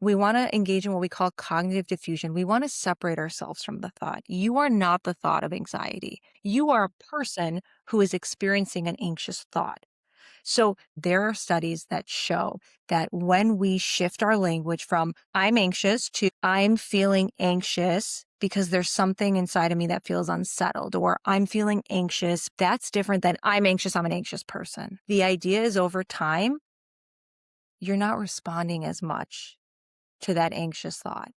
We want to engage in what we call cognitive diffusion. We want to separate ourselves from the thought. You are not the thought of anxiety. You are a person who is experiencing an anxious thought. So there are studies that show that when we shift our language from I'm anxious to I'm feeling anxious because there's something inside of me that feels unsettled, or I'm feeling anxious, that's different than I'm anxious, I'm an anxious person. The idea is over time, you're not responding as much to that anxious thought.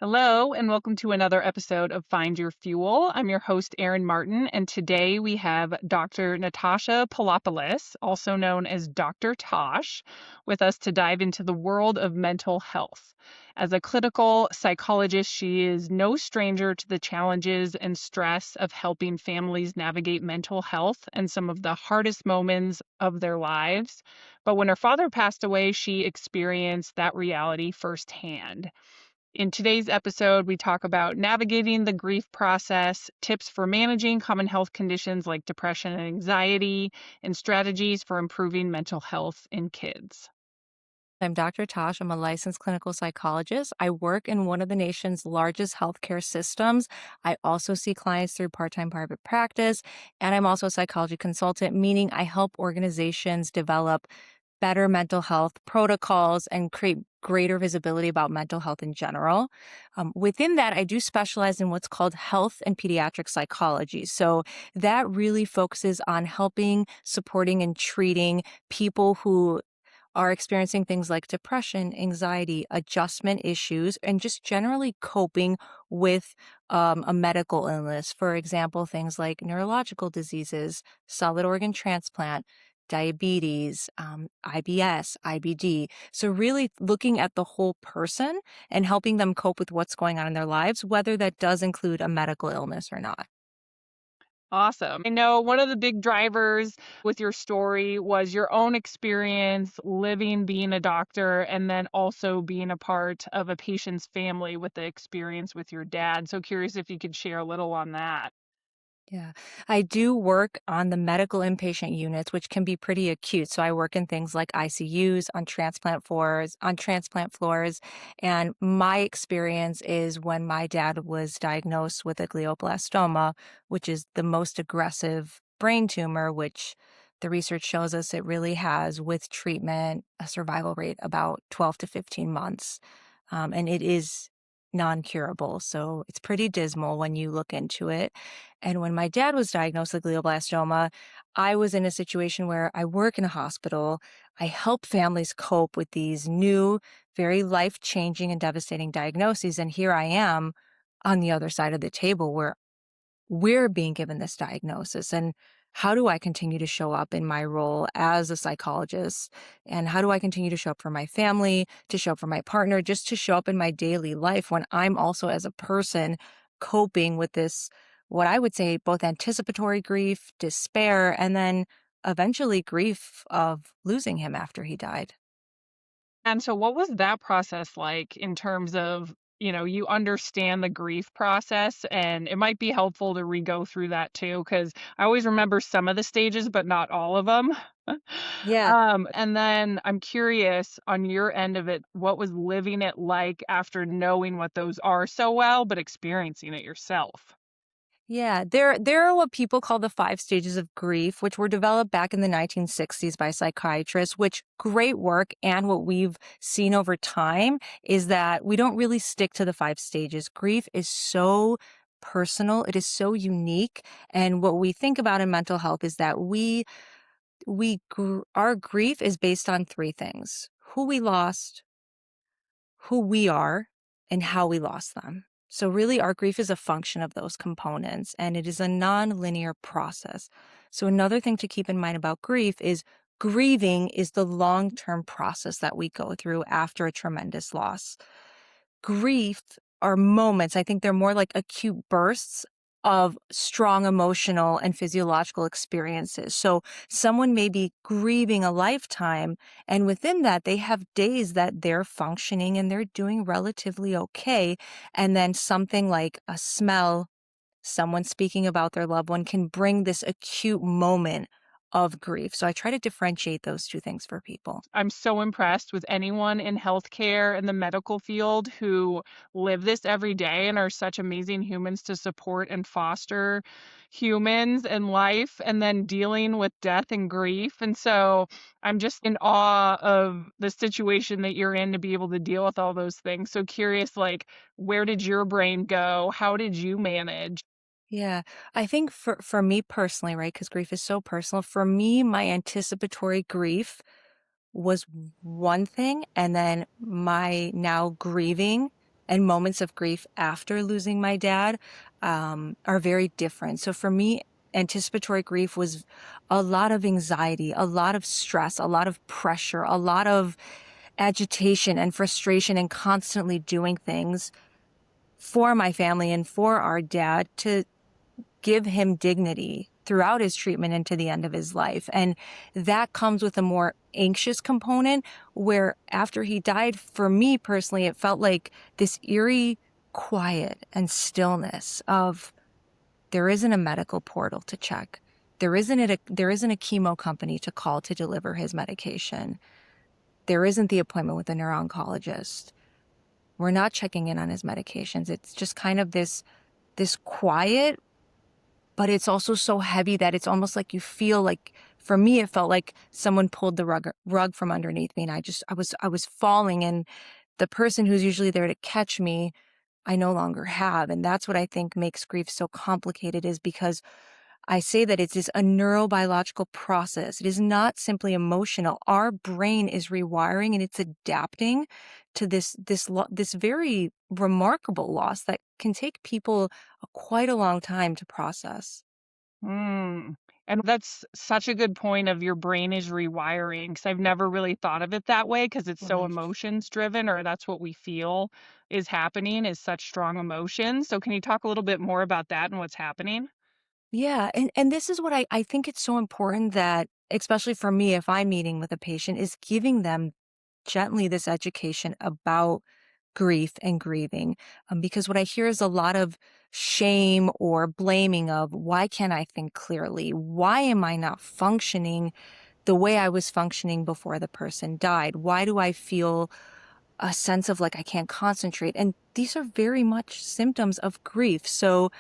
Hello, and welcome to another episode of Find Your Fuel. I'm your host, Erin Martin, and today we have Dr. Natasha Poulopoulos, also known as Dr. Tash, with us to dive into the world of mental health. As a clinical psychologist, she is no stranger to the challenges and stress of helping families navigate mental health and some of the hardest moments of their lives. But when her father passed away, she experienced that reality firsthand. In today's episode, we talk about navigating the grief process, tips for managing common health conditions like depression and anxiety, and strategies for improving mental health in kids. I'm Dr. Tash. I'm a licensed clinical psychologist. I work in one of the nation's largest healthcare systems. I also see clients through part-time private practice, and I'm also a psychology consultant, meaning I help organizations develop better mental health protocols and create greater visibility about mental health in general. Within that, I do specialize in what's called health and pediatric psychology. So that really focuses on helping, supporting, and treating people who are experiencing things like depression, anxiety, adjustment issues, and just generally coping with a medical illness. For example, things like neurological diseases, solid organ transplant, diabetes, IBS, IBD. So really looking at the whole person and helping them cope with what's going on in their lives, whether that does include a medical illness or not. Awesome. I know one of the big drivers with your story was your own experience living, being a doctor, and then also being a part of a patient's family with the experience with your dad. So curious if you could share a little on that. Yeah, I do work on the medical inpatient units, which can be pretty acute. So I work in things like ICUs, on transplant floors. And my experience is when my dad was diagnosed with a glioblastoma, which is the most aggressive brain tumor, which the research shows us it really has, with treatment, a survival rate about 12 to 15 months. And it is non-curable. So it's pretty dismal when you look into it. And when my dad was diagnosed with glioblastoma, I was in a situation where I work in a hospital. I help families cope with these new, very life-changing and devastating diagnoses. And here I am on the other side of the table where we're being given this diagnosis. And how do I continue to show up in my role as a psychologist? And how do I continue to show up for my family, to show up for my partner, just to show up in my daily life when I'm also, as a person, coping with this, what I would say, both anticipatory grief, despair, and then eventually grief of losing him after he died? And so what was that process like in terms of, you understand the grief process, and it might be helpful to re-go through that too, because I always remember some of the stages, but not all of them. Yeah. And then I'm curious on your end of it, what was living it like after knowing what those are so well, but experiencing it yourself? Yeah, there are what people call the 5 stages of grief, which were developed back in the 1960s by psychiatrists, which great work. And what we've seen over time is that we don't really stick to the 5 stages. Grief is so personal. It is so unique. And what we think about in mental health is that our grief is based on 3 things: who we lost, who we are, and how we lost them. So really our grief is a function of those components, and it is a non-linear process. So another thing to keep in mind about grief is grieving is the long-term process that we go through after a tremendous loss. Grief are moments, I think they're more like acute bursts of strong emotional and physiological experiences. So someone may be grieving a lifetime, and within that, they have days that they're functioning and they're doing relatively okay. And then something like a smell, someone speaking about their loved one, can bring this acute moment of grief. So I try to differentiate those two things for people. I'm so impressed with anyone in healthcare and the medical field who live this every day and are such amazing humans to support and foster humans and life, and then dealing with death and grief. And so I'm just in awe of the situation that you're in to be able to deal with all those things. So curious, like, where did your brain go? How did you manage? Yeah. I think for me personally, right, because grief is so personal, for me, my anticipatory grief was one thing, and then my now grieving and moments of grief after losing my dad, are very different. So for me, anticipatory grief was a lot of anxiety, a lot of stress, a lot of pressure, a lot of agitation and frustration, and constantly doing things for my family and for our dad to give him dignity throughout his treatment and to the end of his life. And that comes with a more anxious component where after he died, for me personally, it felt like this eerie quiet and stillness of there isn't a medical portal to check. There isn't a chemo company to call to deliver his medication. There isn't the appointment with a neuro-oncologist. We're not checking in on his medications. It's just kind of this quiet, but it's also so heavy that it's almost like you feel like, for me, it felt like someone pulled the rug from underneath me, and I was falling, and the person who's usually there to catch me, I no longer have. And that's what I think makes grief so complicated, is because I say that it's a neurobiological process. It is not simply emotional. Our brain is rewiring and it's adapting to this very remarkable loss that can take people quite a long time to process. Mm. And that's such a good point of your brain is rewiring, because I've never really thought of it that way because it's so Mhm. emotions driven, or that's what we feel is happening is such strong emotions. So can you talk a little bit more about that and what's happening? Yeah, and this is what I think it's so important that, especially for me, if I'm meeting with a patient, is giving them gently this education about grief and grieving. Because what I hear is a lot of shame or blaming of, why can't I think clearly? Why am I not functioning the way I was functioning before the person died? Why do I feel a sense of like I can't concentrate? And these are very much symptoms of grief. So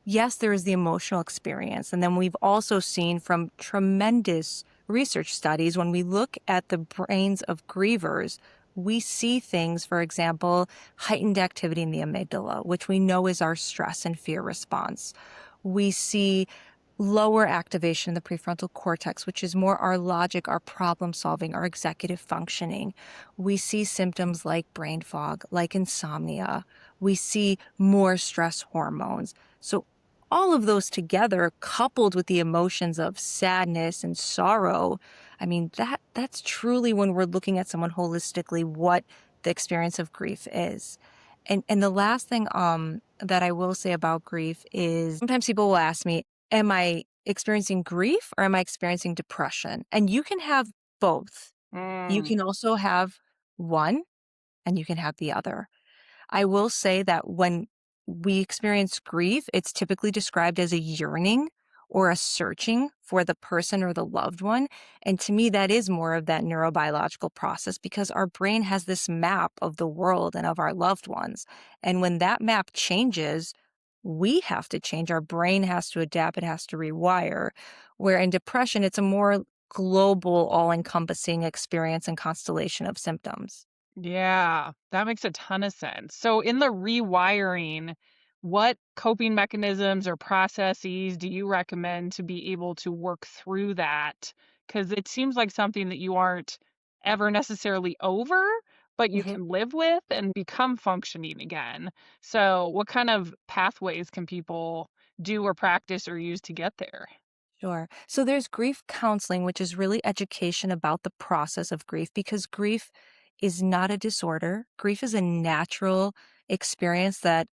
yes, there is the emotional experience. And then we've also seen from tremendous research studies, when we look at the brains of grievers, we see things, for example, heightened activity in the amygdala, which we know is our stress and fear response. We see lower activation in the prefrontal cortex, which is more our logic, our problem solving, our executive functioning. We see symptoms like brain fog, like insomnia. We see more stress hormones. So all of those together, coupled with the emotions of sadness and sorrow, I mean, that's truly, when we're looking at someone holistically, what the experience of grief is. And the last thing that I will say about grief is, sometimes people will ask me, am I experiencing grief or am I experiencing depression? And you can have both. You Mm. can also have one and you can have the other. I will say that when we experience grief, it's typically described as a yearning or a searching for the person or the loved one. And to me, that is more of that neurobiological process, because our brain has this map of the world and of our loved ones. And when that map changes, we have to change. Our brain has to adapt, it has to rewire. Where in depression, it's a more global, all encompassing experience and constellation of symptoms. Yeah, that makes a ton of sense. So, in the rewiring, what coping mechanisms or processes do you recommend to be able to work through that? Because it seems like something that you aren't ever necessarily over, but you can live with and become functioning again. So, what kind of pathways can people do or practice or use to get there? Sure. So there's grief counseling, which is really education about the process of grief, because grief is not a disorder. Grief is a natural experience that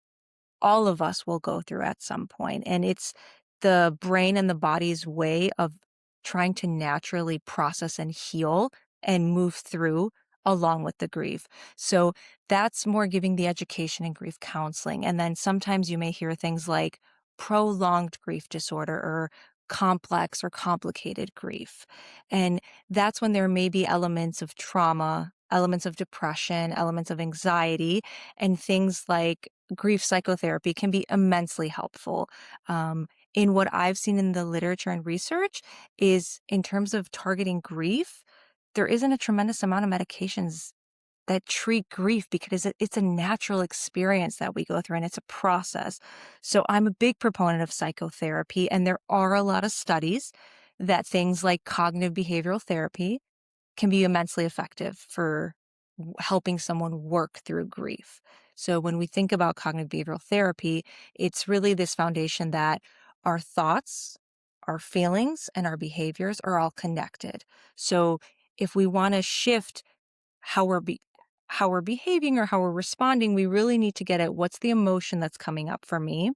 all of us will go through at some point. And it's the brain and the body's way of trying to naturally process and heal and move through along with the grief. So that's more giving the education in grief counseling. And then sometimes you may hear things like prolonged grief disorder or complex or complicated grief. And that's when there may be elements of trauma, elements of depression, elements of anxiety, and things like grief psychotherapy can be immensely helpful. In what I've seen in the literature and research is in terms of targeting grief, there isn't a tremendous amount of medications that treat grief because it's a natural experience that we go through and it's a process. So I'm a big proponent of psychotherapy, and there are a lot of studies that things like cognitive behavioral therapy can be immensely effective for helping someone work through grief. So when we think about cognitive behavioral therapy, it's really this foundation that our thoughts, our feelings, and our behaviors are all connected. So if we want to shift how how we're behaving or how we're responding, we really need to get at what's the emotion that's coming up for me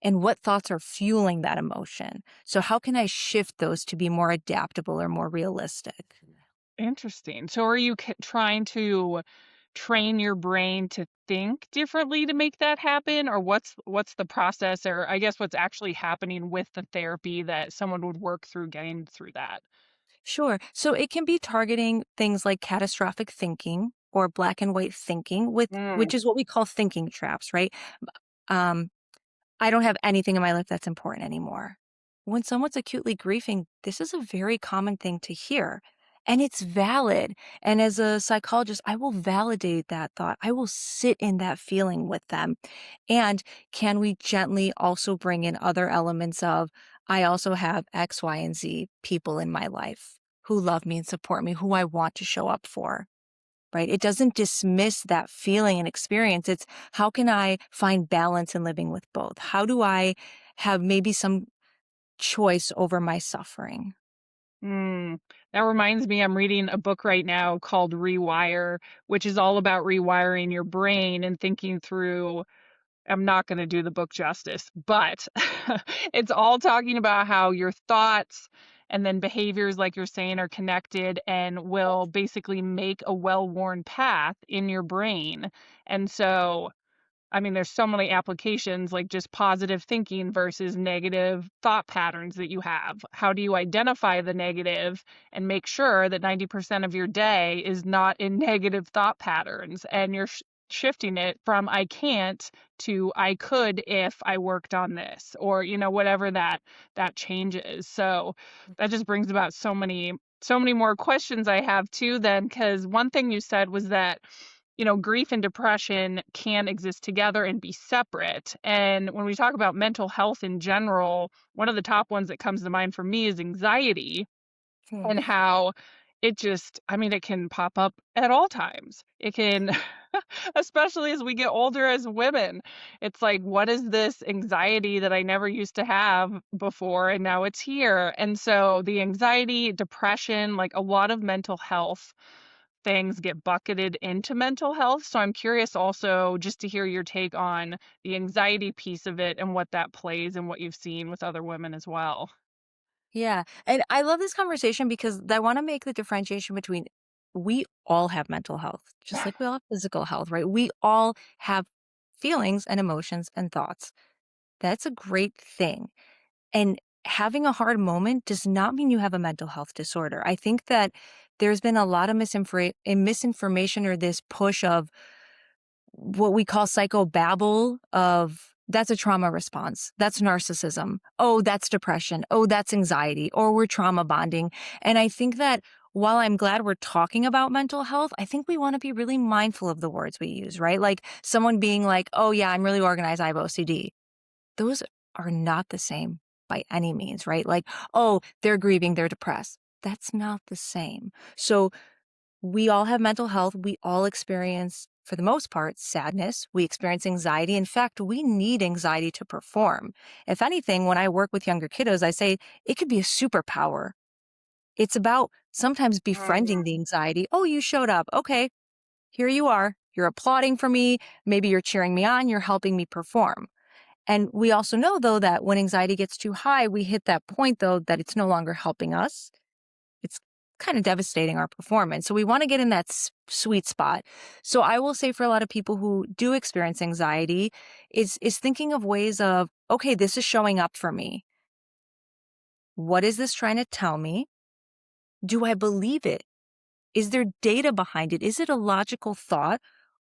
and what thoughts are fueling that emotion. So how can I shift those to be more adaptable or more realistic? Interesting. So are you trying to train your brain to think differently to make that happen, or what's the process, or I guess what's actually happening with the therapy that someone would work through getting through that? Sure. So it can be targeting things like catastrophic thinking or black and white thinking with Mm, which is what we call thinking traps, right? Um, I don't have anything in my life that's important anymore. When someone's acutely grieving, this is a very common thing to hear, and it's valid. And as a psychologist, I will validate that thought. I will sit in that feeling with them. And can we gently also bring in other elements of, I also have X, Y, and Z people in my life who love me and support me, who I want to show up for, right? It doesn't dismiss that feeling and experience. It's how can I find balance in living with both? How do I have maybe some choice over my suffering? mm. That reminds me, I'm reading a book right now called Rewire, which is all about rewiring your brain and thinking through. I'm not gonna do the book justice, but it's all talking about how your thoughts and then behaviors, like you're saying, are connected and will basically make a well-worn path in your brain. And so I mean, there's so many applications, like just positive thinking versus negative thought patterns that you have. How do you identify the negative and make sure that 90% of your day is not in negative thought patterns and you're shifting it from I can't to I could if I worked on this, or whatever that changes. So that just brings about so many more questions I have too then, cuz one thing you said was that grief and depression can exist together and be separate. And when we talk about mental health in general, one of the top ones that comes to mind for me is anxiety, Hmm. and how I mean, it can pop up at all times. It can, especially as we get older as women. It's like, what is this anxiety that I never used to have before? And now it's here. And so the anxiety, depression, like a lot of mental health things get bucketed into mental health. So I'm curious also just to hear your take on the anxiety piece of it and what that plays and what you've seen with other women as well. Yeah. And I love this conversation because I want to make the differentiation between we all have mental health, just like we all have physical health, right? We all have feelings and emotions and thoughts. That's a great thing. And having a hard moment does not mean you have a mental health disorder. I think that there's been a lot of misinformation or this push of what we call psychobabble of that's a trauma response. That's narcissism. Oh, that's depression. Oh, that's anxiety. Or we're trauma bonding. And I think that while I'm glad we're talking about mental health, I think we want to be really mindful of the words we use, right? Like someone being like, oh, yeah, I'm really organized. I have OCD. Those are not the same by any means, right? Like, oh, they're grieving, they're depressed. That's not the same. So we all have mental health. We all experience, for the most part, sadness. We experience anxiety. In fact, we need anxiety to perform. If anything, when I work with younger kiddos, I say it could be a superpower. It's about sometimes befriending the anxiety. Oh, you showed up. Okay, here you are. You're applauding for me. Maybe you're cheering me on. You're helping me perform. And we also know, though, that when anxiety gets too high, we hit that point, though, that it's no longer helping us. It's kind of devastating our performance. So we want to get in that sweet spot. So I will say for a lot of people who do experience anxiety is thinking of ways of, okay, this is showing up for me. What is this trying to tell me? Do I believe it? Is there data behind it? Is it a logical thought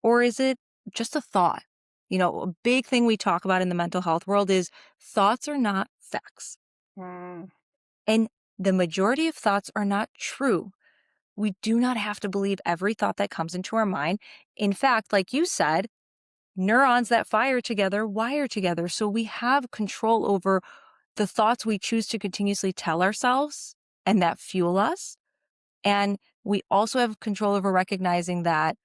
or is it just a thought? A big thing we talk about in the mental health world is thoughts are not facts. Mm. And the majority of thoughts are not true. We do not have to believe every thought that comes into our mind. In fact, like you said, neurons that fire together wire together. So we have control over the thoughts we choose to continuously tell ourselves and that fuel us. And we also have control over recognizing that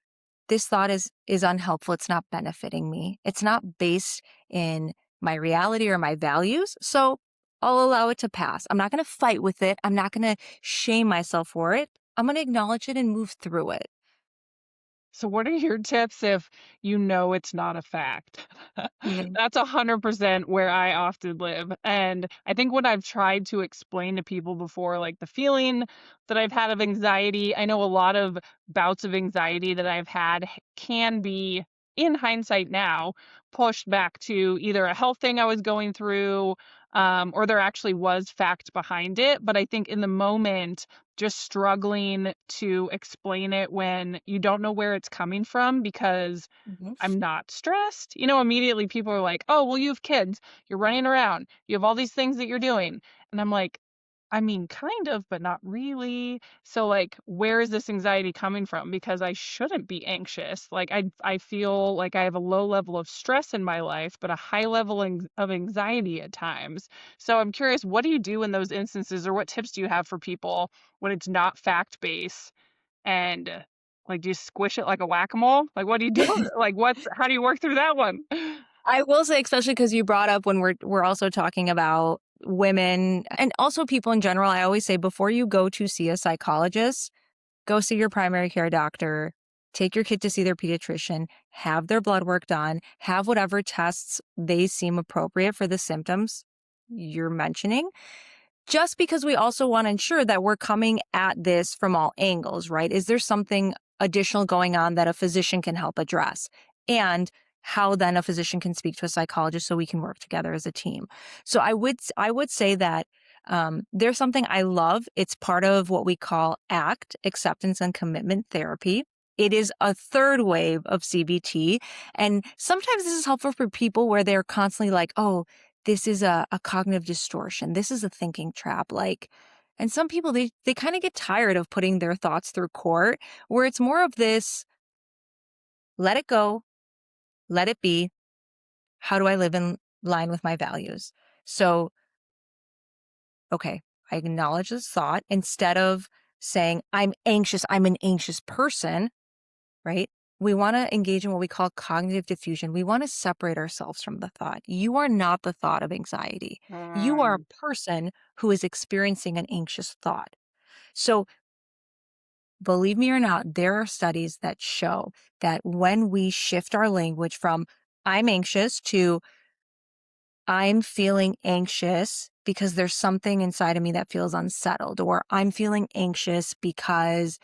this thought is unhelpful. It's not benefiting me. It's not based in my reality or my values. So I'll allow it to pass. I'm not going to fight with it. I'm not going to shame myself for it. I'm going to acknowledge it and move through it. So what are your tips if you know it's not a fact? Mhm. That's 100% where I often live. And I think what I've tried to explain to people before, like the feeling that I've had of anxiety, I know a lot of bouts of anxiety that I've had can be, in hindsight now, pushed back to either a health thing I was going through, or there actually was fact behind it. But I think in the moment, just struggling to explain it when you don't know where it's coming from because Mhm. I'm not stressed. Immediately people are like, "Oh, well, you have kids. You're running around. You have all these things that you're doing." And I'm like, I mean, kind of, but not really. So like, where is this anxiety coming from? Because I shouldn't be anxious. Like I feel like I have a low level of stress in my life, but a high level of anxiety at times. So I'm curious, what do you do in those instances, or what tips do you have for people when it's not fact-based and like do you squish it like a whack-a-mole? Like what do you do? Like how do you work through that one? I will say, especially because you brought up when we're also talking about women and also people in general, I always say before you go to see a psychologist, go see your primary care doctor, take your kid to see their pediatrician, have their blood work done, have whatever tests they seem appropriate for the symptoms you're mentioning. Just because we also want to ensure that we're coming at this from all angles, right? Is there something additional going on that a physician can help address? And how then a physician can speak to a psychologist so we can work together as a team. So I would say that there's something I love. It's part of what we call ACT, acceptance and commitment therapy. It is a third wave of CBT. And sometimes this is helpful for people where they're constantly like, oh, this is a cognitive distortion. This is a thinking trap. And some people, they kind of get tired of putting their thoughts through court, where it's more of this, let it go, let it be. How do I live in line with my values? So, okay, I acknowledge this thought instead of saying, I'm anxious, I'm an anxious person, right? We want to engage in what we call cognitive diffusion. We want to separate ourselves from the thought. You are not the thought of anxiety. You are Mm. a person who is experiencing an anxious thought. So, believe me or not, there are studies that show that when we shift our language from I'm anxious to I'm feeling anxious because there's something inside of me that feels unsettled, or I'm feeling anxious because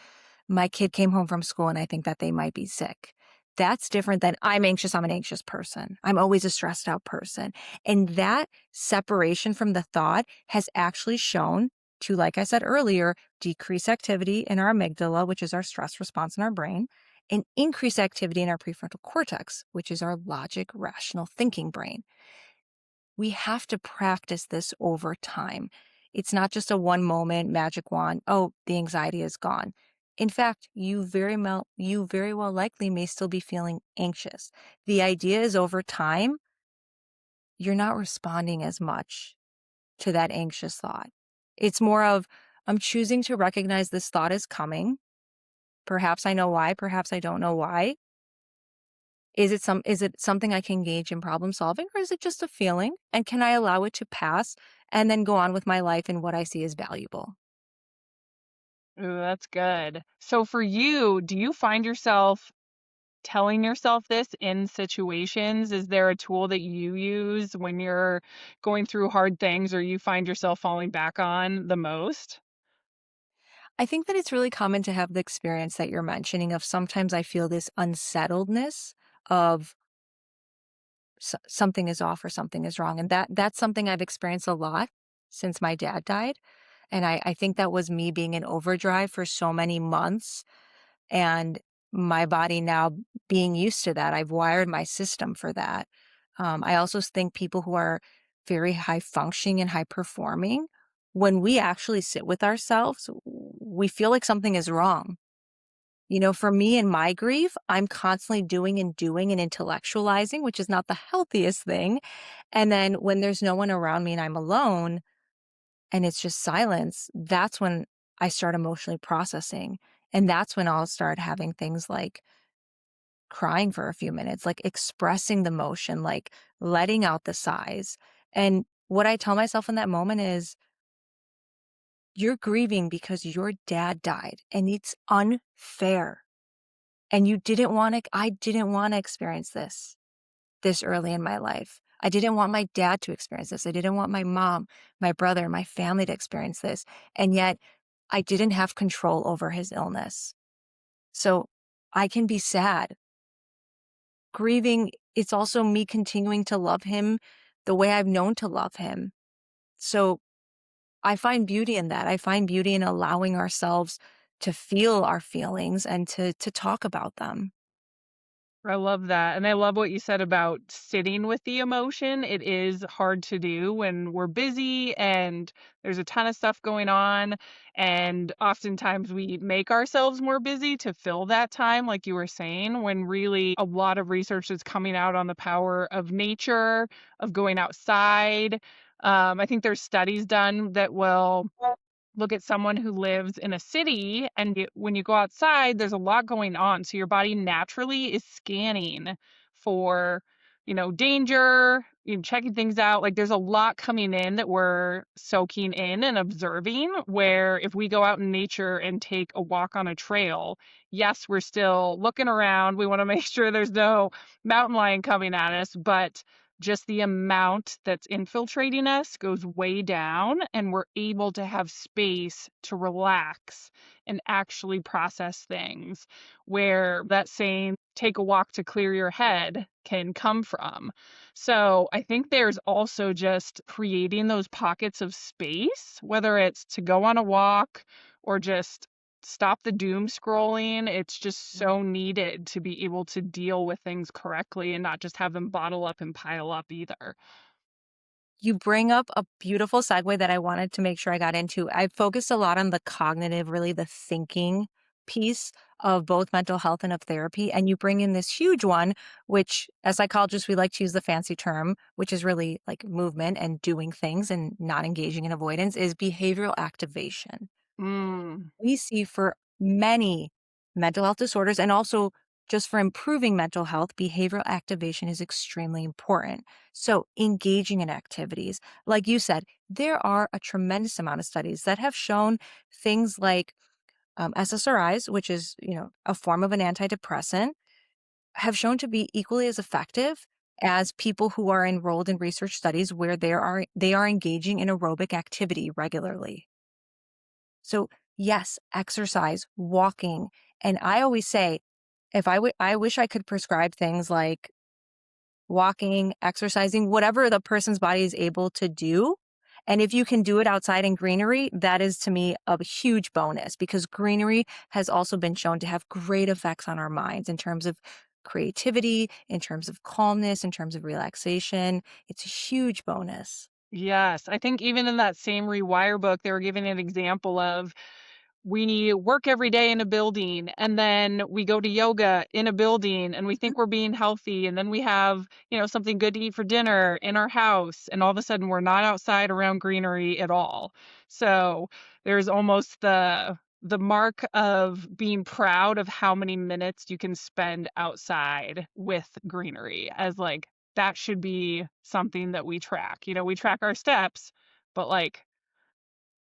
my kid came home from school and I think that they might be sick. That's different than I'm anxious. I'm an anxious person. I'm always a stressed out person. And that separation from the thought has actually shown to, like I said earlier, decrease activity in our amygdala, which is our stress response in our brain, and increase activity in our prefrontal cortex, which is our logic, rational thinking brain. We have to practice this over time. It's not just a one moment magic wand. Oh, the anxiety is gone. In fact, you very well likely may still be feeling anxious. The idea is over time, you're not responding as much to that anxious thought. It's more of, I'm choosing to recognize this thought is coming. Perhaps I know why, perhaps I don't know why. Is it something I can engage in problem solving or is it just a feeling? And can I allow it to pass and then go on with my life and what I see as valuable? Ooh, that's good. So for you, do you find yourself telling yourself this in situations? Is there a tool that you use when you're going through hard things or you find yourself falling back on the most? I think that it's really common to have the experience that you're mentioning of sometimes I feel this unsettledness of something is off or something is wrong. And that's something I've experienced a lot. since my dad died. And I think that was me being in overdrive for so many months and my body now being used to that. I've wired my system for that. I also think people who are very high functioning and high performing, when we actually sit with ourselves, we feel like something is wrong. You know, for me in my grief, I'm constantly doing and intellectualizing, which is not the healthiest thing. And then when there's no one around me and I'm alone and it's just silence, that's when I start emotionally processing. And that's when I'll start having things like crying for a few minutes, like expressing the motion, like letting out the sighs. And what I tell myself in that moment is, you're grieving because your dad died and it's unfair. And I didn't want to experience this early in my life. I didn't want my dad to experience this. I didn't want my mom, my brother, my family to experience this. And yet I didn't have control over his illness. So I can be sad. Grieving, it's also me continuing to love him the way I've known to love him. So I find beauty in that. I find beauty in allowing ourselves to feel our feelings and to talk about them. I love that. And I love what you said about sitting with the emotion. It is hard to do when we're busy and there's a ton of stuff going on. And oftentimes we make ourselves more busy to fill that time, like you were saying, when really a lot of research is coming out on the power of nature, of going outside. I think there's studies done that will look at someone who lives in a city and when you go outside there's a lot going on, so your body naturally is scanning for danger, checking things out. Like there's a lot coming in that we're soaking in and observing, where if we go out in nature and take a walk on a trail, yes, we're still looking around, we want to make sure there's no mountain lion coming at us, but just the amount that's infiltrating us goes way down, and we're able to have space to relax and actually process things, where that saying, take a walk to clear your head, can come from. So I think there's also just creating those pockets of space, whether it's to go on a walk or just stop the doom scrolling. It's just so needed to be able to deal with things correctly and not just have them bottle up and pile up either. You bring up a beautiful segue that I wanted to make sure I got into. I focused a lot on the cognitive, really the thinking piece of both mental health and of therapy. And you bring in this huge one, which as psychologists, we like to use the fancy term, which is really like movement and doing things and not engaging in avoidance, is behavioral activation. Mm. We see for many mental health disorders and also just for improving mental health, behavioral activation is extremely important. So, engaging in activities, like you said, there are a tremendous amount of studies that have shown things like SSRIs, which is a form of an antidepressant, have shown to be equally as effective as people who are enrolled in research studies where they are engaging in aerobic activity regularly. So, yes, exercise, walking. And I always say, if I wish I could prescribe things like walking, exercising, whatever the person's body is able to do. And if you can do it outside in greenery, that is to me a huge bonus because greenery has also been shown to have great effects on our minds in terms of creativity, in terms of calmness, in terms of relaxation. It's a huge bonus. Yes, I think even in that same Rewire book, they were giving an example of, we work every day in a building and then we go to yoga in a building and we think we're being healthy, and then we have something good to eat for dinner in our house, and all of a sudden we're not outside around greenery at all. So there's almost the mark of being proud of how many minutes you can spend outside with greenery, as like that should be something that we track. We track our steps, but like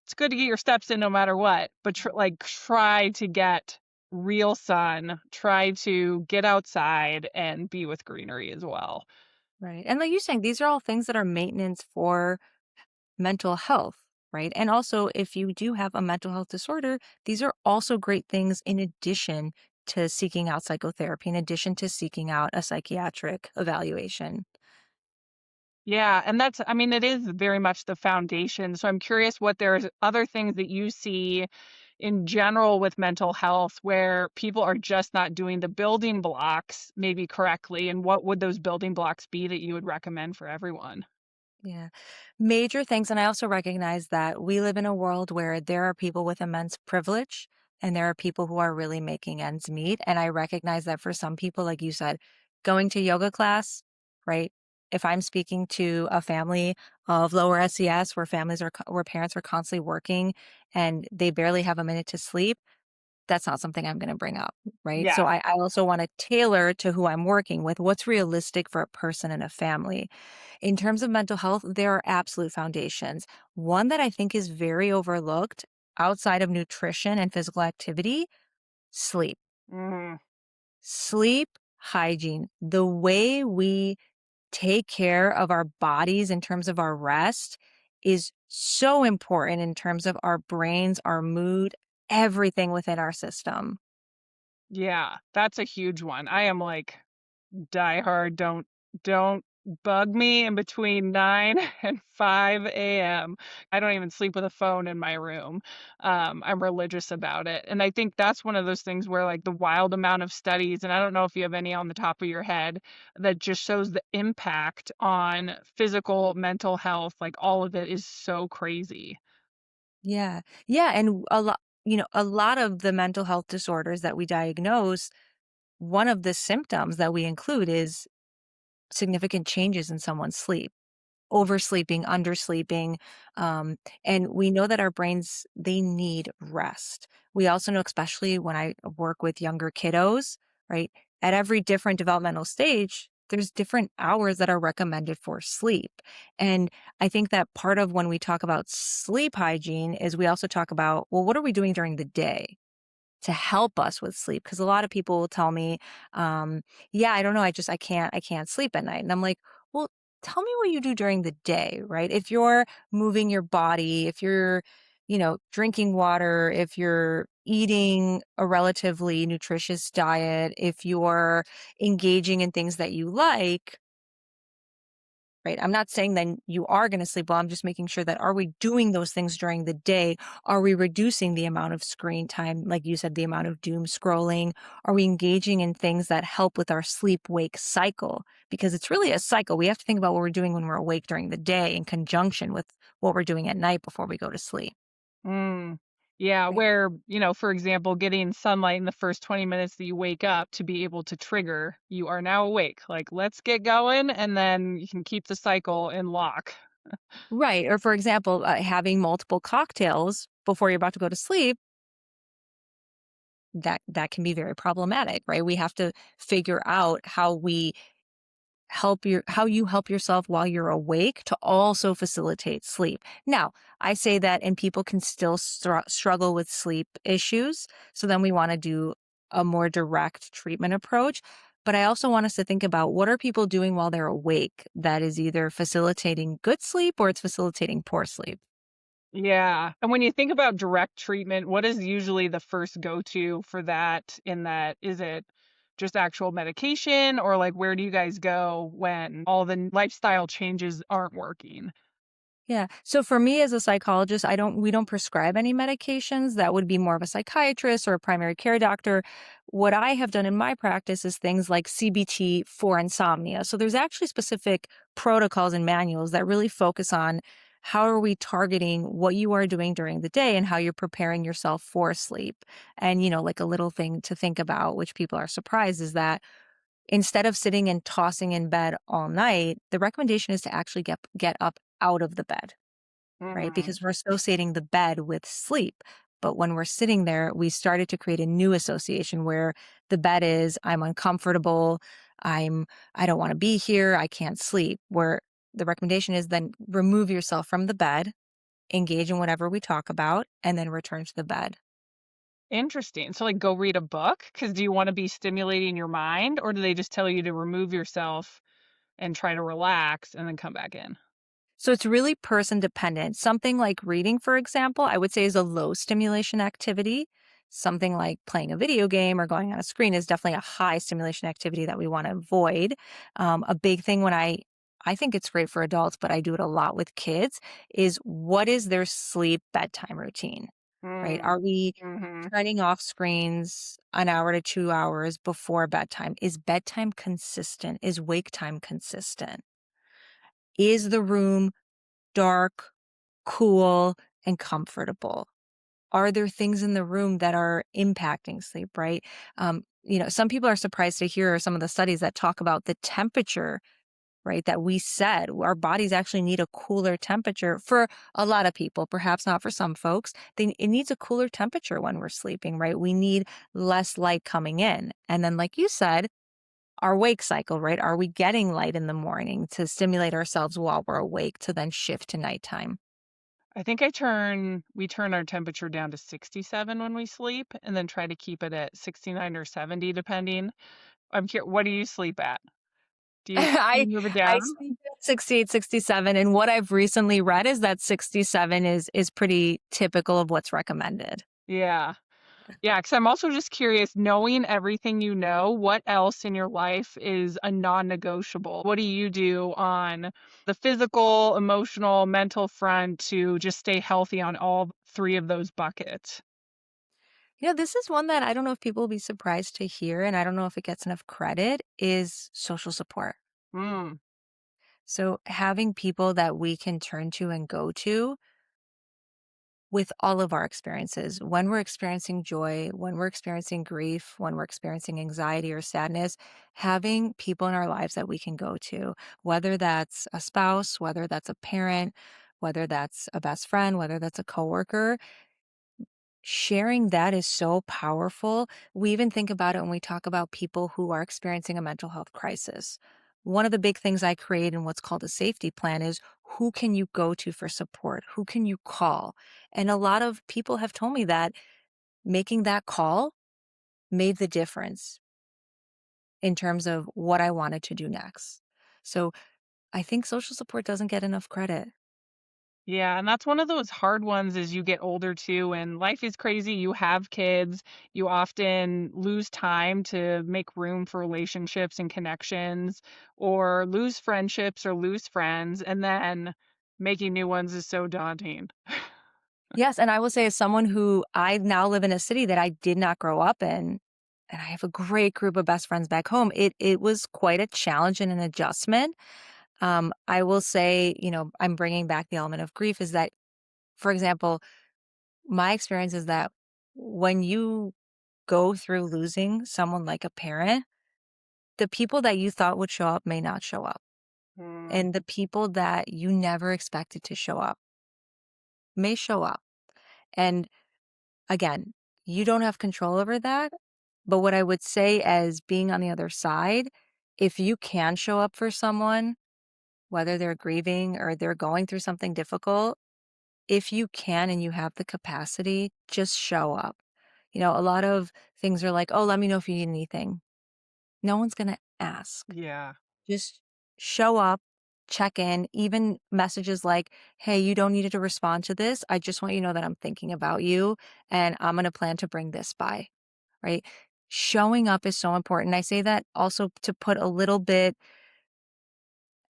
it's good to get your steps in no matter what, but try to get real sun, try to get outside and be with greenery as well. Right. And like you're saying, these are all things that are maintenance for mental health, right? And also, if you do have a mental health disorder, these are also great things in addition to seeking out psychotherapy, in addition to seeking out a psychiatric evaluation. Yeah, and that's I mean, it is very much the foundation. So I'm curious what there's other things that you see in general with mental health where people are just not doing the building blocks maybe correctly, and what would those building blocks be that you would recommend for everyone? Yeah. Major things. And I also recognize that we live in a world where there are people with immense privilege and there are people who are really making ends meet. And I recognize that for some people, like you said, going to yoga class, right? If I'm speaking to a family of lower SES where where parents are constantly working and they barely have a minute to sleep, that's not something I'm going to bring up, right? So Yeah. I also want to tailor to who I'm working with, what's realistic for a person and a family. In terms of mental health, there are absolute foundations. One that I think is very overlooked outside of nutrition and physical activity, sleep. Mhm. Sleep hygiene, the way we take care of our bodies in terms of our rest is so important in terms of our brains, our mood, everything within our system. Yeah, that's a huge one. I am like die hard, don't bug me in between 9 and 5 AM. I don't even sleep with a phone in my room. I'm religious about it, and I think that's one of those things where, like, the wild amount of studies, and I don't know if you have any on the top of your head, that just shows the impact on physical, mental health, like, all of it is so crazy. Yeah. Yeah, and a lot of the mental health disorders that we diagnose, one of the symptoms that we include is significant changes in someone's sleep. Oversleeping, undersleeping, and we know that our brains, they need rest. We also know, especially when I work with younger kiddos, right? At every different developmental stage, there's different hours that are recommended for sleep. And I think that part of when we talk about sleep hygiene is we also talk about, well, what are we doing during the day to help us with sleep? Because a lot of people will tell me, yeah, I don't know, I can't sleep at night. And I'm like, well, tell me what you do during the day, right? If you're moving your body, if you're, drinking water, if you're eating a relatively nutritious diet, if you're engaging in things that you like, right? I'm not saying then you are going to sleep well. I'm just making sure that, are we doing those things during the day? Are we reducing the amount of screen time? Like you said, the amount of doom scrolling? Are we engaging in things that help with our sleep wake cycle? Because it's really a cycle. We have to think about what we're doing when we're awake during the day in conjunction with what we're doing at night before we go to sleep. Mm. Yeah, Right. where, for example, getting sunlight in the first 20 minutes that you wake up to be able to trigger, you are now awake. Like, let's get going, and then you can keep the cycle in lock. Right. Or for example, having multiple cocktails before you're about to go to sleep, that can be very problematic, right? We have to figure out how you help yourself while you're awake to also facilitate sleep. Now, I say that and people can still struggle with sleep issues, so then we want to do a more direct treatment approach. But I also want us to think about, what are people doing while they're awake that is either facilitating good sleep or it's facilitating poor sleep. Yeah. And when you think about direct treatment, what is usually the first go-to for that in that is it just actual medication or like where do you guys go when all the lifestyle changes aren't working? Yeah. So for me as a psychologist, we don't prescribe any medications. That would be more of a psychiatrist or a primary care doctor. What I have done in my practice is things like CBT for insomnia. So there's actually specific protocols and manuals that really focus on how are we targeting what you are doing during the day and how you're preparing yourself for sleep. And, like a little thing to think about, which people are surprised, is that instead of sitting and tossing in bed all night, the recommendation is to actually get up out of the bed, right? Mhm. Because we're associating the bed with sleep. But when we're sitting there, we started to create a new association where the bed is, I'm uncomfortable, I'm I don't want to be here, I can't sleep. Where the recommendation is then remove yourself from the bed, engage in whatever we talk about, and then return to the bed. Interesting. So, like, go read a book? Because do you wanna be stimulating your mind, or do they just tell you to remove yourself and try to relax and then come back in? So it's really person dependent. Something like reading, for example, I would say is a low stimulation activity. Something like playing a video game or going on a screen is definitely a high stimulation activity that we want to avoid. A big thing when I I think it's great for adults, but I do it a lot with kids, is what is their sleep bedtime routine, right? Mm. Are we Mhm. turning off screens an hour to 2 hours before bedtime? Is bedtime consistent? Is wake time consistent? Is the room dark, cool, and comfortable? Are there things in the room that are impacting sleep, right? Some people are surprised to hear some of the studies that talk about the temperature, right? That we set. Our bodies actually need a cooler temperature for a lot of people, perhaps not for some folks. It needs a cooler temperature when we're sleeping, right? We need less light coming in. And then, like you said, our wake cycle, right? Are we getting light in the morning to stimulate ourselves while we're awake to then shift to nighttime? I think we turn our temperature down to 67 when we sleep and then try to keep it at 69 or 70 depending. What do you sleep at? Do you I move it I down? sleep at 68, 67, and what I've recently read is that 67 is pretty typical of what's recommended. Yeah. Yeah, because I'm also just curious, knowing everything you know, what else in your life is a non-negotiable? What do you do on the physical, emotional, mental front to just stay healthy on all three of those buckets? This is one that I don't know if people will be surprised to hear, and I don't know if it gets enough credit, is social support. Mm, So having people that we can turn to and go to with all of our experiences, when we're experiencing joy, when we're experiencing grief, when we're experiencing anxiety or sadness, having people in our lives that we can go to, whether that's a spouse, whether that's a parent, whether that's a best friend, whether that's a coworker, sharing that is so powerful. We even think about it when we talk about people who are experiencing a mental health crisis. One of the big things I create in what's called a safety plan is who can you go to for support? Who can you call? And a lot of people have told me that making that call made the difference in terms of what I wanted to do next. So I think social support doesn't get enough credit. yeah, and that's one of those hard ones as you get older too, and life is crazy. You have kids, you often lose time to make room for relationships and connections, or lose friendships or lose friends, and then making new ones is so daunting. Yes, and I will say as someone who I now live in a city that I did not grow up in, and I have a great group of best friends back home, it was quite a challenge and an adjustment. I will say, I'm bringing back the element of grief is that, for example, my experience is that when you go through losing someone like a parent, the people that you thought would show up may not show up. Mm, And the people that you never expected to show up may show up. And again, you don't have control over that. But what I would say as being on the other side, if you can show up for someone, whether they're grieving or they're going through something difficult, if you can and you have the capacity, just show up. A lot of things are like, oh, let me know if you need anything. No one's going to ask. yeah. Just show up, check in, even messages like, hey, you don't need to respond to this. I just want you to know that I'm thinking about you and I'm going to plan to bring this by, right? Showing up is so important. I say that also to put a little bit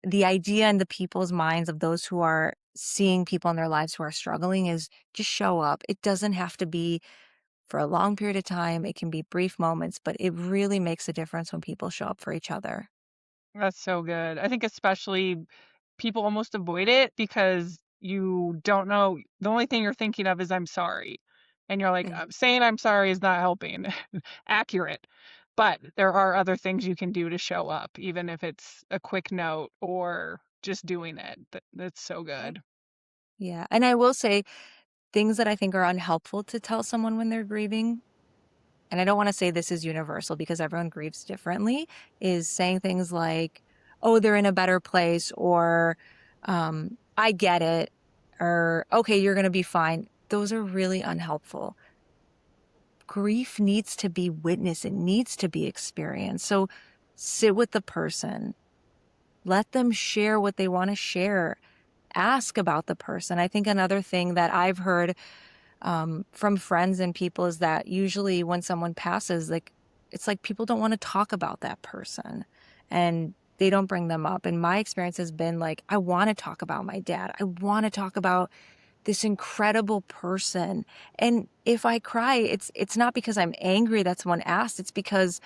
the idea in the people's minds of those who are seeing people in their lives who are struggling is just show up. It doesn't have to be for a long period of time. It can be brief moments, but it really makes a difference when people show up for each other. That's so good. I think especially people almost avoid it because you don't know. The only thing you're thinking of is I'm sorry. And you're like, Mm. saying I'm sorry is not helping." Accurate. But there are other things you can do to show up, even if it's a quick note or just doing it. That's so Yeah. good. Yeah. And I will say things that I think are unhelpful to tell someone when they're grieving, and I don't want to say this is universal because everyone grieves differently, is saying things like, oh, they're in a better place, or I get it, or okay, you're going to be fine. Those are really unhelpful. Grief needs to be witnessed, it needs to be experienced. So sit with the person, let them share what they want to share, ask about the person. I think another thing that I've heard from friends and people is that usually when someone passes, like it's like people don't want to talk about that person. And they don't bring them up. And my experience has been like, I want to talk about my dad. I want to talk about this incredible person. And if I cry, it's not because I'm angry that someone asked. It's because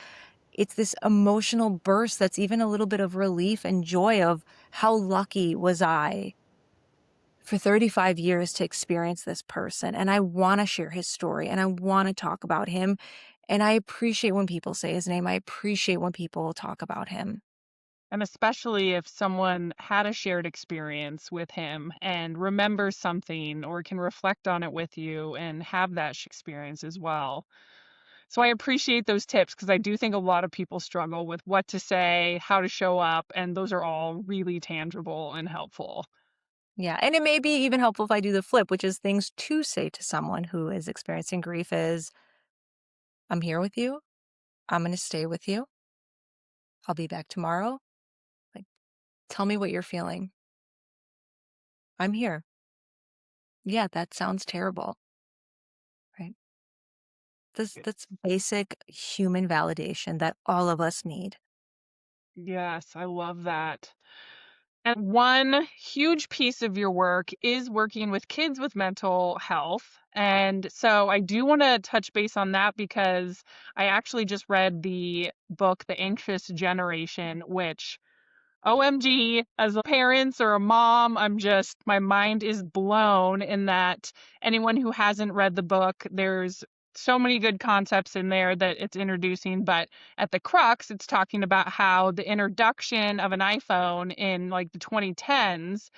it's this emotional burst that's even a little bit of relief and joy of how lucky was I for 35 years to experience this person. And I want to share his story and I want to talk about him. And I appreciate when people say his name. I appreciate when people talk about him. And especially if someone had a shared experience with him and remembers something or can reflect on it with you and have that experience as well. So I appreciate those tips because I do think a lot of people struggle with what to say, how to show up, and those are all really tangible and helpful. Yeah. And it may be even helpful if I do the flip, which is things to say to someone who is experiencing grief is, I'm here with you. I'm going to stay with you. I'll be back tomorrow. Like, tell me what you're feeling. I'm here. Yeah, that sounds terrible. Right. That's basic human validation that all of us need. Yes, I love that. And one huge piece of your work is working with kids with mental health. And so I do want to touch base on that because I actually just read the book, The Anxious Generation, which OMG, as a parent or a mom, my mind is blown in that anyone who hasn't read the book, there's so many good concepts in there that it's introducing, but at the crux, it's talking about how the introduction of an iPhone in like the 2010s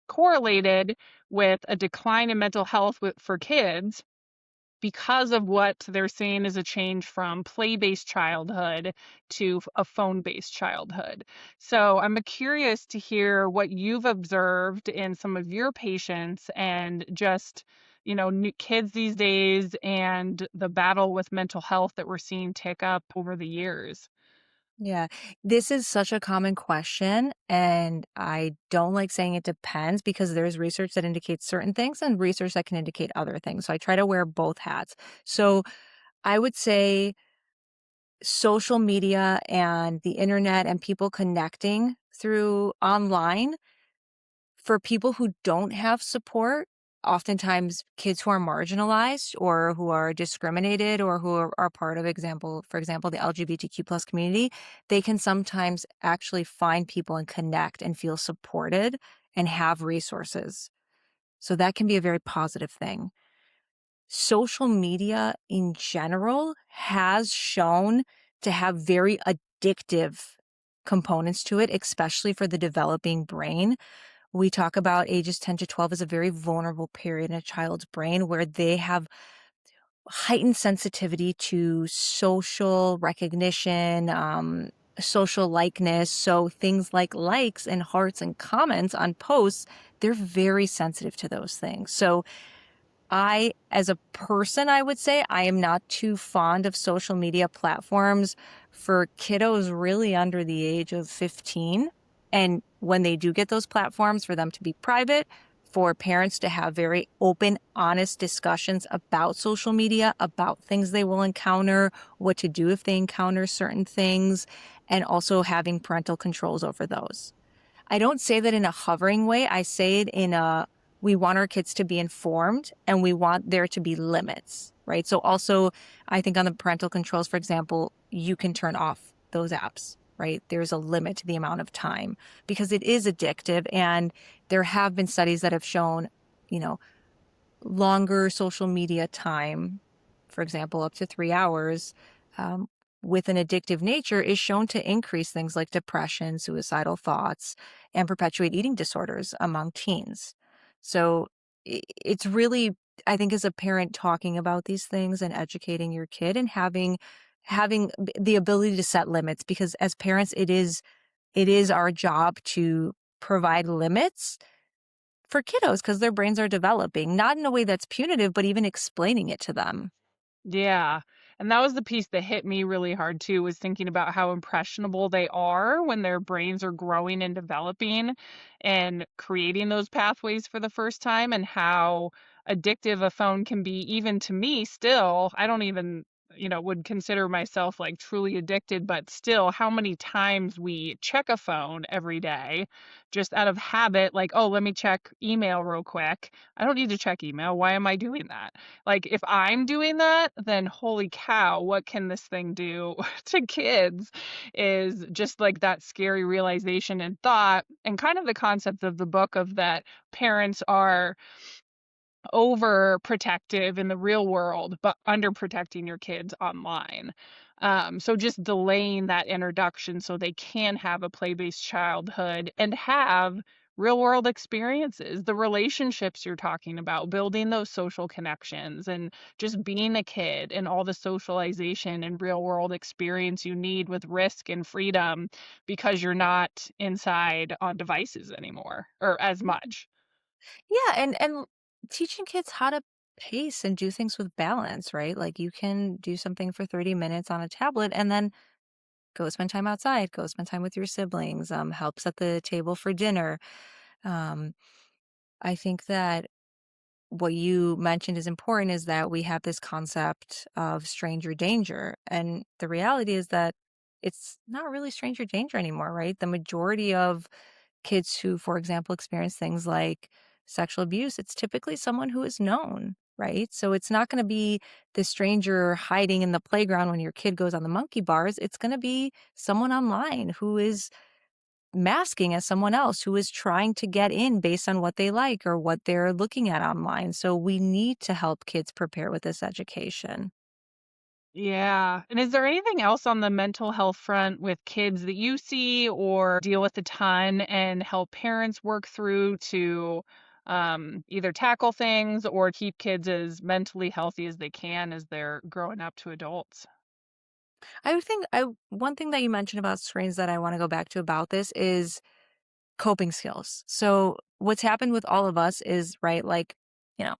correlated with a decline in mental health for kids because of what they're seeing as a change from play-based childhood to a phone-based childhood. So I'm curious to hear what you've observed in some of your patients and just, new kids these days and the battle with mental health that we're seeing tick up over the years. Yeah. This is such a common question, and I don't like saying it depends because there's research that indicates certain things and research that can indicate other things. So I try to wear both hats. So I would say social media and the internet and people connecting through online for people who don't have support, oftentimes kids who are marginalized or who are discriminated or who are part of for example, the LGBTQ plus community, they can sometimes actually find people and connect and feel supported and have resources. So that can be a very positive thing. Social media in general has shown to have very addictive components to it, especially for the developing brain. We talk about ages 10 to 12 as a very vulnerable period in a child's brain where they have heightened sensitivity to social recognition, social likeness. So things like likes and hearts and comments on posts, they're very sensitive to those things. So as a person, I would say I am not too fond of social media platforms for kiddos really under the age of 15. And when they do get those platforms, for them to be private, for parents to have very open, honest discussions about social media, about things they will encounter, what to do if they encounter certain things, and also having parental controls over those. I don't say that in a hovering way. I say it in we want our kids to be informed and we want there to be limits, right? So also, I think on the parental controls, for example, you can turn off those apps, right? There's a limit to the amount of time because it is addictive. And there have been studies that have shown, you know, longer social media time, for example, up to 3 hours, um, with an addictive nature is shown to increase things like depression, suicidal thoughts, and perpetuate eating disorders among teens. So it's really, I think, as a parent, talking about these things and educating your kid and having the ability to set limits because as parents, it is our job to provide limits for kiddos because their brains are developing, not in a way that's punitive, but even explaining it to them. Yeah. And that was the piece that hit me really hard too, was thinking about how impressionable they are when their brains are growing and developing and creating those pathways for the first time, and how addictive a phone can be, even to me still. would consider myself like truly addicted, but still, how many times we check a phone every day just out of habit, like, oh, let me check email real quick. I don't need to check email. Why am I doing that? Like, if I'm doing that, then holy cow, what can this thing do to kids? Is just like that scary realization and thought, and kind of the concept of the book of that parents are overprotective in the real world, but underprotecting your kids online. So just delaying that introduction so they can have a play-based childhood and have real world experiences, the relationships you're talking about, building those social connections and just being a kid and all the socialization and real world experience you need with risk and freedom because you're not inside on devices anymore or as much. Yeah, and teaching kids how to pace and do things with balance, right? Like you can do something for 30 minutes on a tablet and then go spend time outside, go spend time with your siblings, help set the table for dinner. Um, I think that what you mentioned is important is that we have this concept of stranger danger. And the reality is that it's not really stranger danger anymore, right? The majority of kids who, for example, experience things like sexual abuse, it's typically someone who is known, right? So it's not going to be the stranger hiding in the playground when your kid goes on the monkey bars. It's going to be someone online who is masking as someone else who is trying to get in based on what they like or what they're looking at online. So we need to help kids prepare with this education. Yeah. And is there anything else on the mental health front with kids that you see or deal with a ton and help parents work through to either tackle things or keep kids as mentally healthy as they can as they're growing up to adults? I would think I one thing that you mentioned about screens that I want to go back to about this is coping skills. So what's happened with all of us is, right, like, you know,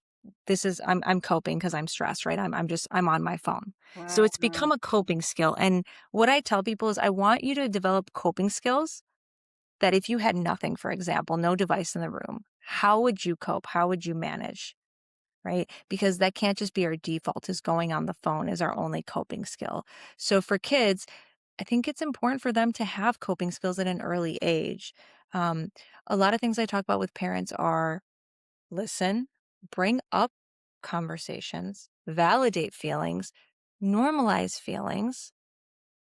this is I'm coping because I'm stressed, right? I'm on my phone. So it's Mhm. become a coping skill. And what I tell people is I want you to develop coping skills that if you had nothing, for example, no device in the room, how would you cope? How would you manage? Right? Because that can't just be our default is going on the phone as our only coping skill. So for kids, I think it's important for them to have coping skills at an early age. Um, a lot of things I talk about with parents are listen, bring up conversations, validate feelings, normalize feelings,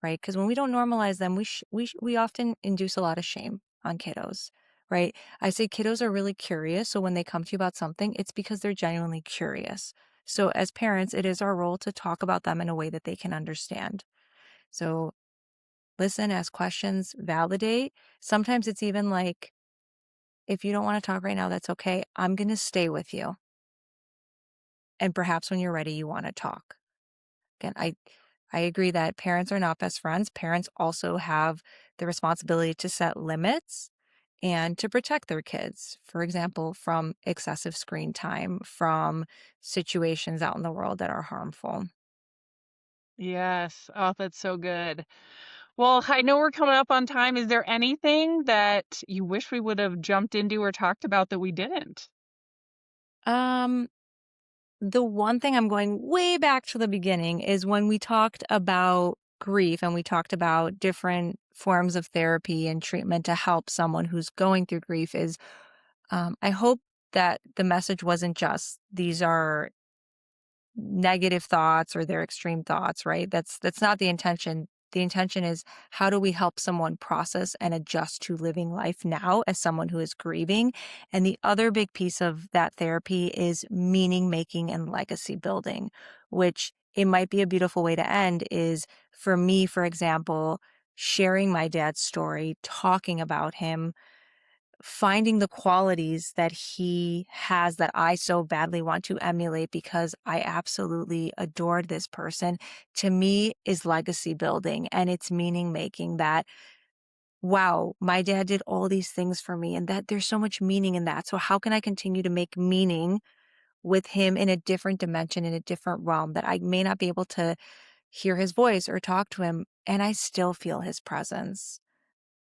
right? Because when we don't normalize them, we often induce a lot of shame on kiddos, right? I say kiddos are really curious, so when they come to you about something, it's because they're genuinely curious. So as parents, it is our role to talk about them in a way that they can understand. So listen, ask questions, validate. Sometimes it's even like, if you don't want to talk right now, that's okay. I'm going to stay with you. And perhaps when you're ready, you want to talk. Again, I agree that parents are not best friends. Parents also have the responsibility to set limits and to protect their kids, for example, from excessive screen time, from situations out in the world that are harmful. Yes. Oh, that's so good. Well, I know we're coming up on time. Is there anything that you wish we would have jumped into or talked about that we didn't? Um, the one thing I'm going way back to the beginning is when we talked about grief and we talked about different forms of therapy and treatment to help someone who's going through grief is I hope that the message wasn't just these are negative thoughts or their extreme thoughts, right? That's not the intention. The intention is how do we help someone process and adjust to living life now as someone who is grieving? And the other big piece of that therapy is meaning making and legacy building, which it might be a beautiful way to end is for me, for example, sharing my dad's story, talking about him, finding the qualities that he has that I so badly want to emulate because I absolutely adored this person, to me is legacy building and it's meaning making that, wow, my dad did all these things for me and that there's so much meaning in that. So how can I continue to make meaning with him in a different dimension, in a different realm that I may not be able to hear his voice or talk to him and I still feel his presence?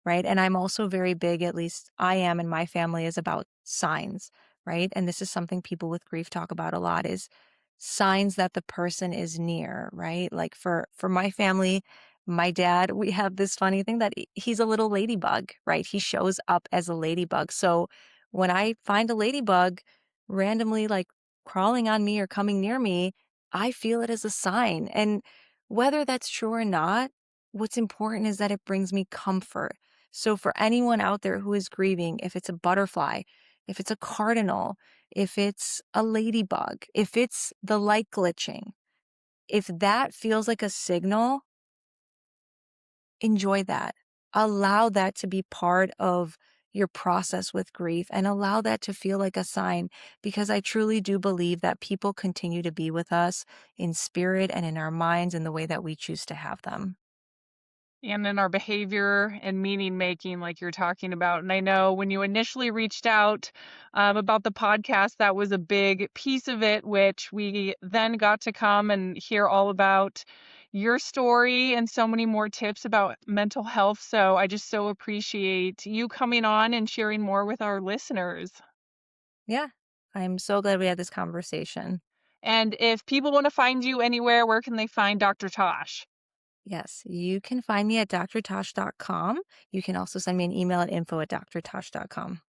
Right? And I'm also very big, at least I am and my family is about signs, right? And this is something people with grief talk about a lot is signs that the person is near, right? Like for my family, my dad, we have this funny thing that he's a little ladybug, right? He shows up as a ladybug. So when I find a ladybug randomly like crawling on me or coming near me, I feel it as a sign. And whether that's true or not, what's important is that it brings me comfort. So for anyone out there who is grieving, if it's a butterfly, if it's a cardinal, if it's a ladybug, if it's the light glitching, if that feels like a signal, enjoy that. Allow that to be part of your process with grief and allow that to feel like a sign because I truly do believe that people continue to be with us in spirit and in our minds in the way that we choose to have them. And in our behavior and meaning making, like you're talking about. And I know when you initially reached out about the podcast, that was a big piece of it, which we then got to come and hear all about your story and so many more tips about mental health. So I just so appreciate you coming on and sharing more with our listeners. Yeah, I'm so glad we had this conversation. And if people want to find you anywhere, where can they find Dr. Tosh? Yes, you can find me at drtosh.com. You can also send me an email at info@drtosh.com.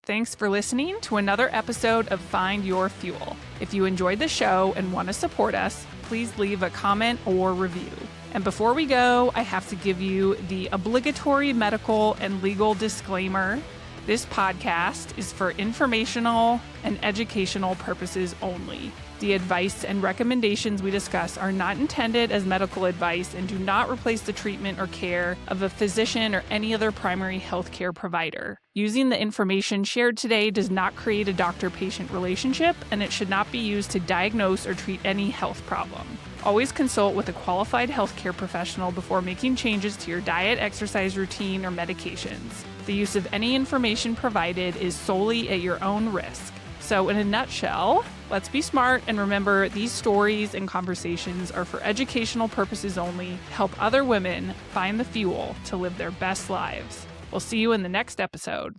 Thanks for listening to another episode of Find Your Fuel. If you enjoyed the show and want to support us, please leave a comment or review. And before we go, I have to give you the obligatory medical and legal disclaimer. This podcast is for informational and educational purposes only. The advice and recommendations we discuss are not intended as medical advice and do not replace the treatment or care of a physician or any other primary healthcare provider. Using the information shared today does not create a doctor-patient relationship, and it should not be used to diagnose or treat any health problem. Always consult with a qualified healthcare professional before making changes to your diet, exercise routine, or medications. The use of any information provided is solely at your own risk. So in a nutshell, let's be smart and remember these stories and conversations are for educational purposes only, to help other women find the fuel to live their best lives. We'll see you in the next episode.